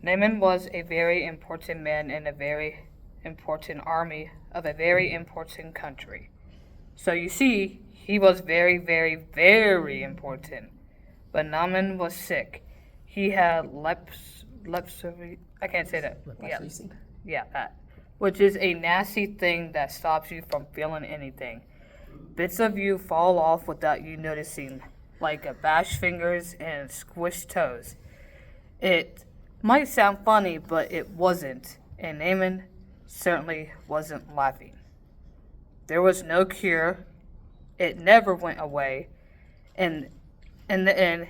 Naaman was a very important man in a very important army of a very important country. So you see, he was very, very, very important. But Naaman was sick. He had leprosy. I can't say that. Yeah, that. Which is a nasty thing that stops you from feeling anything. Bits of you fall off without you noticing, like a bashed fingers and squished toes. It might sound funny, but it wasn't, and Naaman certainly wasn't laughing. There was no cure. It never went away, and in the end,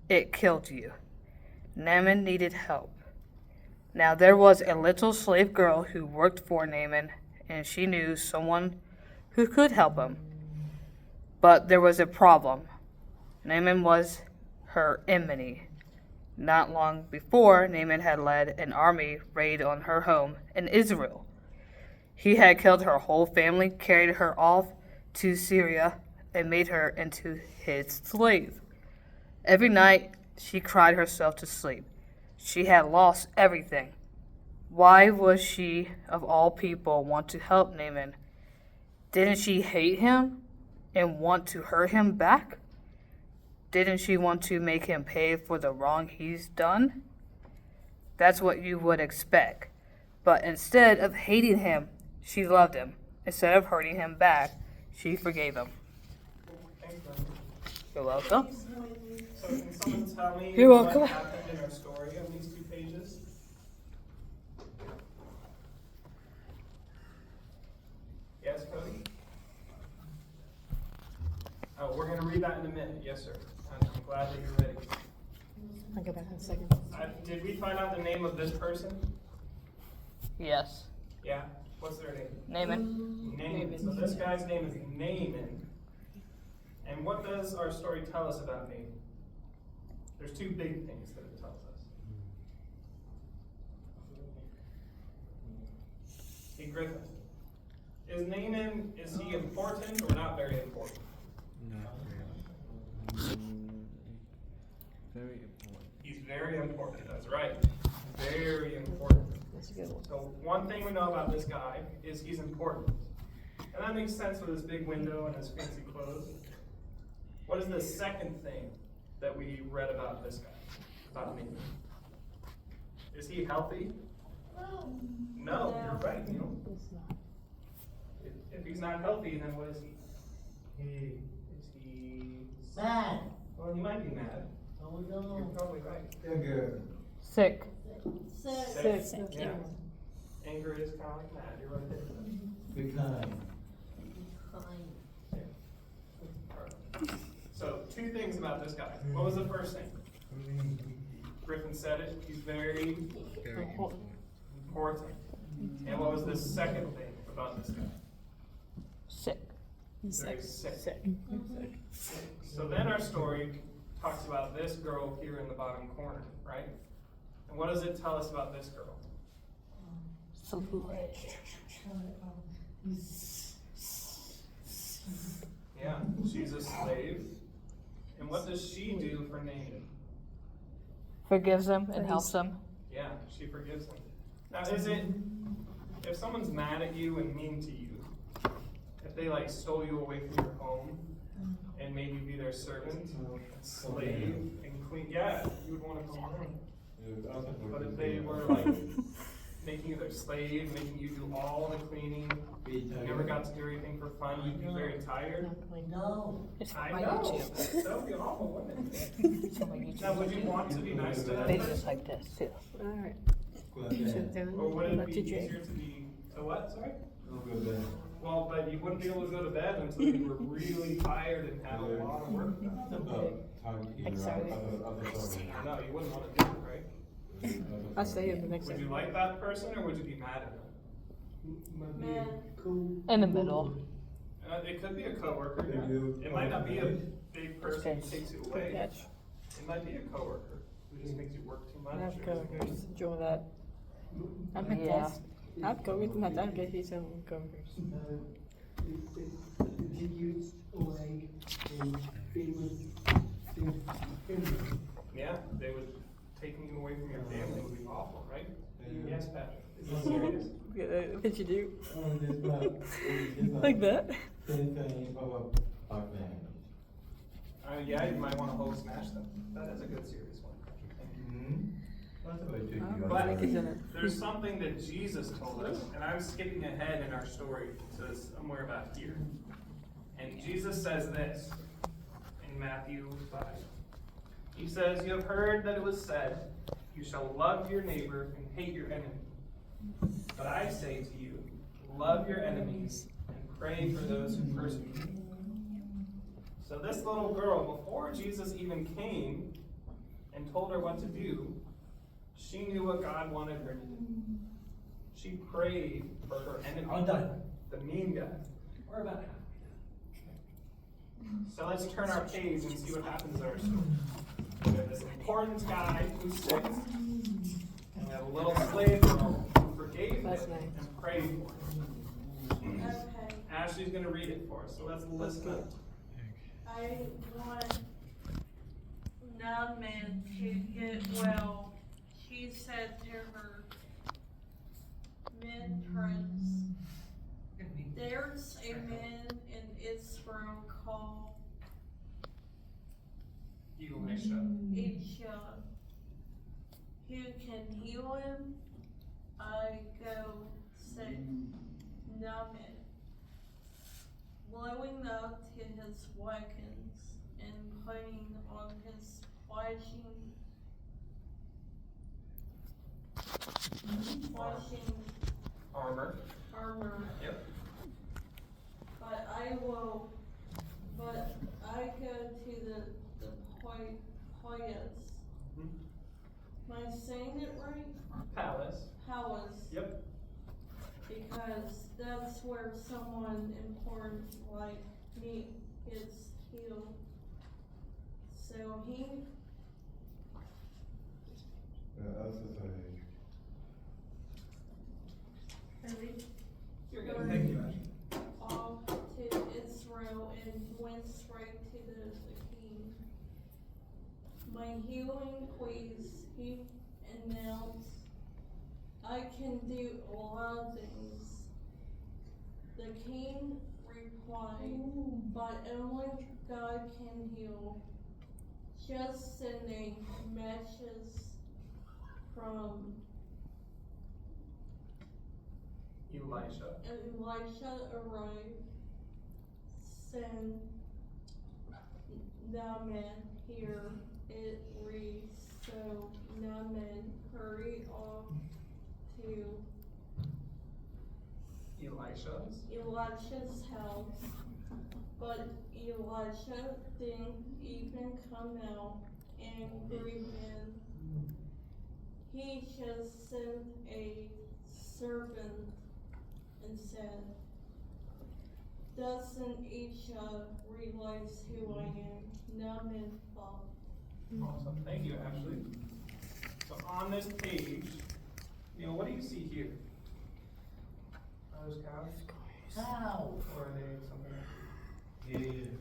it killed you. Naaman needed help. Now there was a little slave girl who worked for Naaman, and she knew someone who could help him. But there was a problem. Naaman was her enemy. Not long before, Naaman had led an army raid on her home in Israel. He had killed her whole family, carried her off to Syria, and made her into his slave. Every night, she cried herself to sleep. She had lost everything. Why would she, of all people, want to help Naaman? Didn't she hate him and want to hurt him back? Didn't she want to make him pay for the wrong he's done? That's what you would expect. But instead of hating him, she loved him. Instead of hurting him back, she forgave him. You're welcome. So can someone tell me You're welcome. what happened in our story on these 2 pages? Yes, Cody? Oh, we're going to read that in a minute. Yes, sir. I'm glad that you're ready. I'll go back in a second. Did we find out the name of this person? Yes. Yeah? What's their name? Naaman. Naaman. So this guy's name is Naaman. And what does our story tell us about Naaman? There's 2 big things that it tells us. Hey, Griffin. Is Naaman, is he important or not very important? Not very important. He's very important, that's right. Very important. That's a good one. So one thing we know about this guy is he's important. And that makes sense with his big window and his fancy clothes. What is the second thing that we read about this guy, about Naaman? Is he healthy? No, you're right, Neil. It's not. If he's not healthy, then what is he? Is he Sad. Well, he might be mad. Oh, we You're don't. probably right. Sick. Sad. Sick. Yeah. Anger is kind of like mad. You're right. Be kind. So 2 things about this guy. What was the first thing? Griffin said it. He's very Very Important. important. And what was the second thing about this guy? Sick. He's Very sick. sick. So then our story talks about this girl here in the bottom corner, right? And what does it tell us about this girl? Yeah, she's a slave. And what does she do for Naaman? Forgives him and helps him. Yeah, she forgives him. Now, is it, if someone's mad at you and mean to you, if they like stole you away from your home and made you be their servant, slave, and queen, yeah, you would want to come home. But if they were like making you their slave, making you do all the cleaning, you never got to do anything for fun, you'd be very tired. No. It's I my know. YouTube. That would be awful, wouldn't it? It's on my YouTube. Now, would you want to be nice to that They person? just like this too. Alright. Or would it be easier to be, to what, sorry? Well, but you wouldn't be able to go to bed until you were really tired and had a lot of work done. No, you wouldn't want to do it, right? I'll stay here the next Would day. you like that person or would you be mad at them? In the middle. It could be a coworker, yeah. It might not be a big person who takes you away. Catch. It might be a coworker who just makes you work too I much. have coworkers. Enjoy that. I'm a Yeah. test. I have coworkers, not that good. He's some coworkers. Yeah, they would taking you away from your family would be Yes, Patrick. Is this serious? Yeah, I think you do. Like Like that? Yeah, you might want to hold Smash them. That is a good serious one. But there's something that Jesus told us, and I'm skipping ahead in our story to somewhere about here. And Jesus says this in Matthew 5. He says, "You have heard that it was said, 'You shall love your neighbor and hate your enemy.' But I say to you, love your enemies and pray for those who persecute you." So this little girl, before Jesus even came and told her what to do, she knew what God wanted her to do. She prayed for her enemy, the mean guy. We're about half. So let's turn our page and see what happens in our story. We have this important guy who's sick, and we have a little slave girl who forgave him That's nice. and prayed for him. Okay, Ashley's going to read it for us, so let's listen up. I want Naaman to get well. She said to her men friends, "There's a man in Israel called Elisha who can heal him. I go say Naaman." Blowing up to his wagons and putting on his flashing Armor. armor. Yep. But I go to the palace. Am I saying it right? Palace. Palace. Yep. Because that's where someone important like me gets healed. So he You're going to take you, Ashley. off to Israel and went straight to the king. "My healing, please," he announced. "I can do a lot of things." The king replied, "But only God can heal. Just send a message from Elisha arrived. Send Naaman here." It reads, so Naaman hurried off to Elisha's house. But Elisha didn't even come out and greet him. He just sent a servant and said, "Doesn't Elisha realize who I am?" Naaman thought. Awesome. Thank you, Ashley. So on this page, Neil, what do you see here? Are those cows? How? Or are they something else? Yeah.